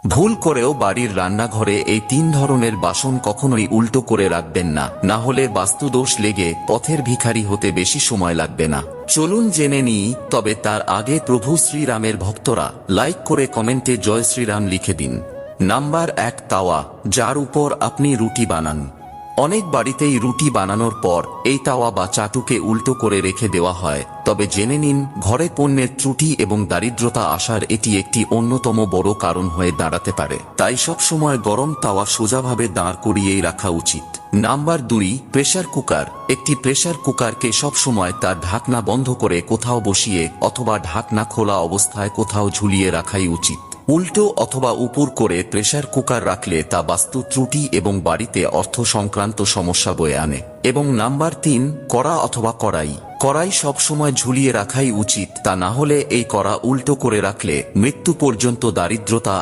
ভুল করেও বাড়ির রান্নাঘরে এই 3 ধরনের বাসন কখনোই উল্টো করে রাখবেন না, না হলে বাস্তুদোষ লেগে পথের ভিখারি হতে বেশি সময় লাগবে না। চলুন জেনে নিই, তবে তার আগে প্রভু শ্রীরামের ভক্তরা লাইক করে কমেন্টে জয় শ্রীরাম লিখে দিন। নাম্বার 1, তাওয়া, যার উপর আপনি রুটি বানান। অনেক বাড়িতেই রুটি বানানোর পর এই তাওয়া বা চাটুকে উল্টো করে রেখে দেওয়া হয়, তবে জেনে নিন ঘরে পণ্যের ত্রুটি এবং দারিদ্রতা আসার এটি একটি অন্যতম বড় কারণ হয়ে দাঁড়াতে পারে। তাই সব সময় গরম তাওয়া সোজাভাবে দাঁড় করিয়েই রাখা উচিত। Number 2, pressure cooker. একটি প্রেসার কুকারকে সব সময় তার ঢাকনা বন্ধ করে কোথাও বসিয়ে অথবা ঢাকনা খোলা অবস্থায় কোথাও ঝুলিয়ে রাখাই উচিত। উল্টো অথবা উপর করে প্রেসার কুকার রাখলে তা বাস্তু ত্রুটি এবং বাড়িতে অর্থ সংক্রান্ত সমস্যা বয়ে আনে। এবং নাম্বার 3, কড়া অথবা কড়াই। কড়াই সবসময় ঝুলিয়ে রাখাই উচিত, তা না হলে এই কড়া উল্টো করে রাখলে মৃত্যু পর্যন্ত দারিদ্রতা